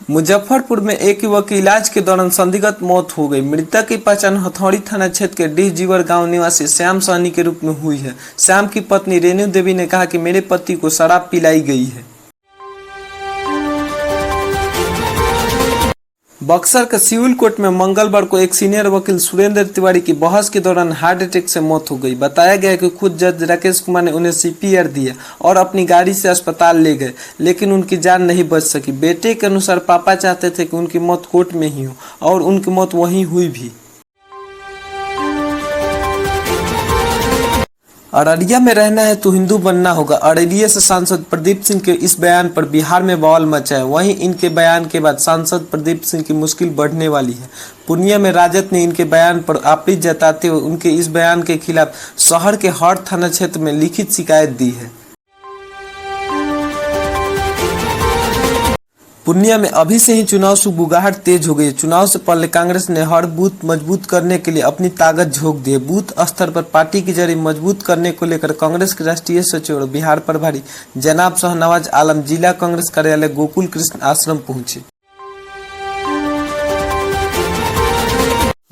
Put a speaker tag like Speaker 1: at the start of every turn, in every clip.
Speaker 1: मुजफ्फरपुर में एक युवक की इलाज के दौरान संदिग्ध मौत हो गई। मृतक की पहचान हथौड़ी थाना क्षेत्र के डीह जीवर गांव निवासी श्याम सहनी के रूप में हुई है। श्याम की पत्नी रेणु देवी ने कहा कि मेरे पति को शराब पिलाई गई है। बक्सर के सिविल कोर्ट में मंगलवार को एक सीनियर वकील सुरेंद्र तिवारी की बहस के दौरान हार्ट अटैक से मौत हो गई। बताया गया कि खुद जज राकेश कुमार ने उन्हें सीपीआर दिया और अपनी गाड़ी से अस्पताल ले गए, लेकिन उनकी जान नहीं बच सकी। बेटे के अनुसार पापा चाहते थे कि उनकी मौत कोर्ट में ही हो और उनकी मौत वहीं हुई भी। अररिया में रहना है तो हिंदू बनना होगा। अररिया से सांसद प्रदीप सिंह के इस बयान पर बिहार में बवाल मचा है। वहीं इनके बयान के बाद सांसद प्रदीप सिंह की मुश्किल बढ़ने वाली है। पूर्णिया में राजद ने इनके बयान पर आपत्ति जताते हुए उनके इस बयान के खिलाफ शहर के हर थाना क्षेत्र में लिखित शिकायत दी है। पूर्णिया में अभी से ही चुनाव सुगबुगाहट तेज हो गई। चुनाव से पहले कांग्रेस ने हर बूथ मजबूत करने के लिए अपनी ताकत झोंक दी है। बूथ स्तर पर पार्टी की जड़ी मजबूत करने को लेकर कांग्रेस के राष्ट्रीय सचिव और बिहार प्रभारी जनाब शाहनवाज आलम जिला कांग्रेस कार्यालय गोकुल कृष्ण आश्रम पहुंचे।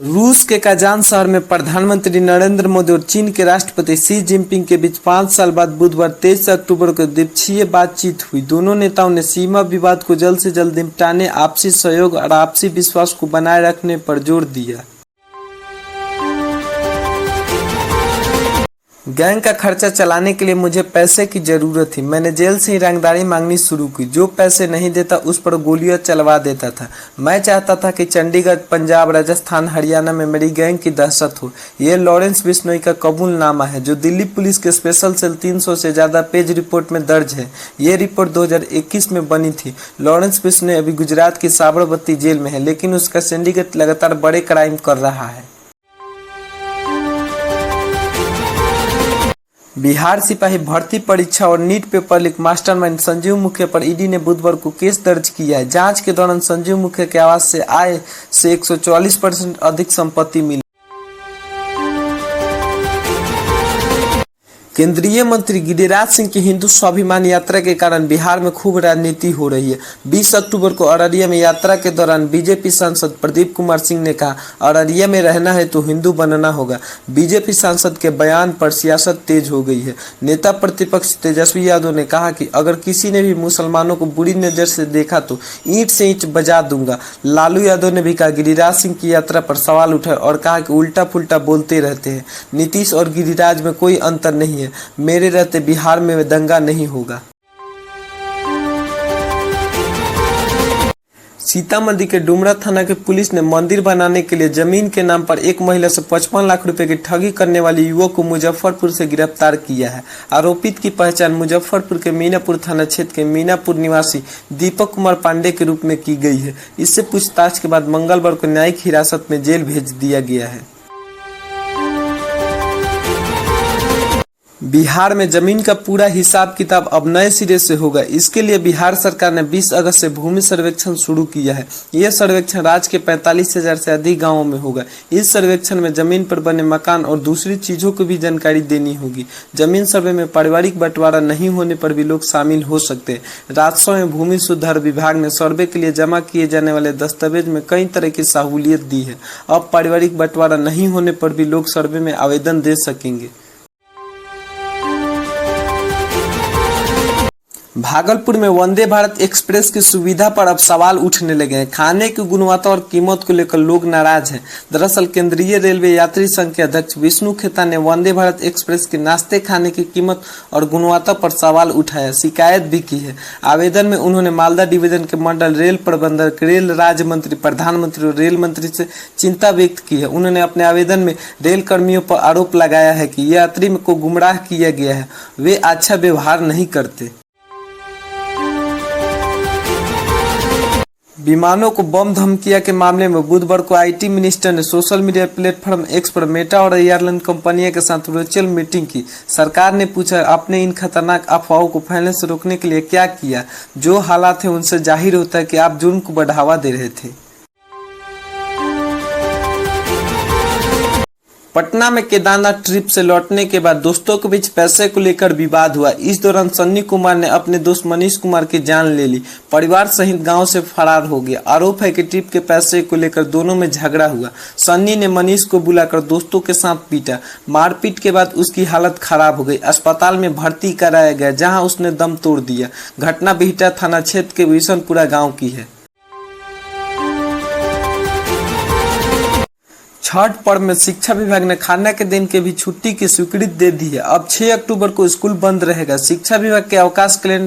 Speaker 1: रूस के काजान शहर में प्रधानमंत्री नरेंद्र मोदी और चीन के राष्ट्रपति शी जिनपिंग के बीच 5 साल बाद बुधवार 23 अक्टूबर को द्विपक्षीय बातचीत हुई। दोनों नेताओं ने सीमा विवाद को जल्द से जल्द निपटाने, आपसी सहयोग और आपसी विश्वास को बनाए रखने पर जोर दिया। गैंग का खर्चा चलाने के लिए मुझे पैसे की जरूरत थी। मैंने जेल से ही रंगदारी मांगनी शुरू की। जो पैसे नहीं देता उस पर गोलियां चलवा देता था। मैं चाहता था कि चंडीगढ़, पंजाब, राजस्थान, हरियाणा में मेरी गैंग की दहशत हो। ये लॉरेंस बिश्नोई का कबूलनामा है जो दिल्ली पुलिस के स्पेशल सेल 300 से ज्यादा पेज रिपोर्ट में दर्ज है। ये रिपोर्ट 2021 में बनी थी। लॉरेंस बिश्नोई अभी गुजरात की साबरमती जेल में है, लेकिन उसका सिंडिकेट लगातार बड़े क्राइम कर रहा है। बिहार सिपाही भर्ती परीक्षा और NEET paper leak mastermind Sanjeev Mukhiya पर ईडी ने बुधवार को केस दर्ज किया है। जांच के दौरान संजीव मुखिया के आवास से आय से 144% अधिक संपत्ति मिली। केंद्रीय मंत्री गिरिराज सिंह की हिंदू स्वाभिमान यात्रा के कारण बिहार में खूब राजनीति हो रही है। 20 अक्टूबर को अररिया में यात्रा के दौरान बीजेपी सांसद प्रदीप कुमार सिंह ने कहा, अररिया में रहना है तो हिंदू बनना होगा। बीजेपी सांसद के बयान पर सियासत तेज हो गई है। नेता प्रतिपक्ष तेजस्वी यादव ने कहा कि अगर किसी ने भी मुसलमानों को बुरी नजर से देखा तो ईंट से ईंट बजा दूंगा। लालू यादव ने भी कहा गिरिराज सिंह की यात्रा पर सवाल उठाए और कहा कि उल्टा पुल्टा बोलते रहते हैं। नीतीश और गिरिराज में कोई अंतर नहीं है। मेरे रहते बिहार में दंगा नहीं होगा। सीतामढ़ी के डुमरा थाना के पुलिस ने मंदिर बनाने के लिए जमीन के नाम पर एक महिला से 55 लाख रुपए की ठगी करने वाले युवक को मुजफ्फरपुर से गिरफ्तार किया है। आरोपित की पहचान मुजफ्फरपुर के मीनापुर थाना क्षेत्र के मीनापुर निवासी दीपक कुमार पांडे के रूप में की गई है। इससे पूछताछ के बाद मंगलवार को न्यायिक हिरासत में जेल भेज दिया गया है। बिहार में जमीन का पूरा हिसाब किताब अब नए सिरे से होगा। इसके लिए बिहार सरकार ने 20 अगस्त से भूमि सर्वेक्षण शुरू किया है। यह सर्वेक्षण राज्य के 45,000 से अधिक गांवों में होगा। इस सर्वेक्षण में जमीन पर बने मकान और दूसरी चीजों की भी जानकारी देनी होगी। जमीन सर्वे में पारिवारिक बंटवारा नहीं होने पर भी लोग शामिल हो सकते हैं। राजस्व एवं भूमि सुधार विभाग ने सर्वे के लिए जमा किए जाने वाले दस्तावेज में कई तरह की सहूलियत दी है। अब पारिवारिक बंटवारा नहीं होने पर भी लोग सर्वे में आवेदन दे सकेंगे। भागलपुर में वंदे भारत एक्सप्रेस की सुविधा पर अब सवाल उठने लगे हैं। खाने की गुणवत्ता और कीमत को लेकर लोग नाराज हैं। दरअसल केंद्रीय रेलवे यात्री संघ के अध्यक्ष विष्णु खेतान ने वंदे भारत एक्सप्रेस के नाश्ते खाने की कीमत और गुणवत्ता पर सवाल उठाया, शिकायत भी की है। आवेदन में उन्होंने मालदा डिवीजन के मंडल रेल प्रबंधक, रेल राज्य मंत्री, प्रधानमंत्री और रेल मंत्री से चिंता व्यक्त की है। उन्होंने अपने आवेदन में रेल कर्मियों पर आरोप लगाया है कि यात्री को गुमराह किया गया है, वे अच्छा व्यवहार नहीं करते। विमानों को बम धमकिया के मामले में बुधवार को आईटी मिनिस्टर ने सोशल मीडिया प्लेटफॉर्म एक्स पर मेटा और एयरलाइन कंपनियों के साथ वर्चुअल मीटिंग की। सरकार ने पूछा, आपने इन खतरनाक अफवाहों को फैलने से रोकने के लिए क्या किया? जो हालात है उनसे जाहिर होता है कि आप जुर्म को बढ़ावा दे रहे थे। पटना में केदारनाथ ट्रिप से लौटने के बाद दोस्तों के बीच पैसे को लेकर विवाद हुआ। इस दौरान सन्नी कुमार ने अपने दोस्त मनीष कुमार की जान ले ली। परिवार सहित गांव से फरार हो गया। आरोप है कि ट्रिप के पैसे को लेकर दोनों में झगड़ा हुआ। सन्नी ने मनीष को बुलाकर दोस्तों के साथ पीटा। मारपीट के बाद उसकी हालत खराब हो गई। अस्पताल में भर्ती कराया गया, जहाँ उसने दम तोड़ दिया। घटना बिहटा थाना क्षेत्र के बिशनपुरा गाँव की है। छठ पर्व में शिक्षा विभाग ने खरना के दिन के भी छुट्टी की स्वीकृति दे दी है। अब 6 अक्टूबर को स्कूल बंद रहेगा। शिक्षा विभाग के अवकाश कैलेंडर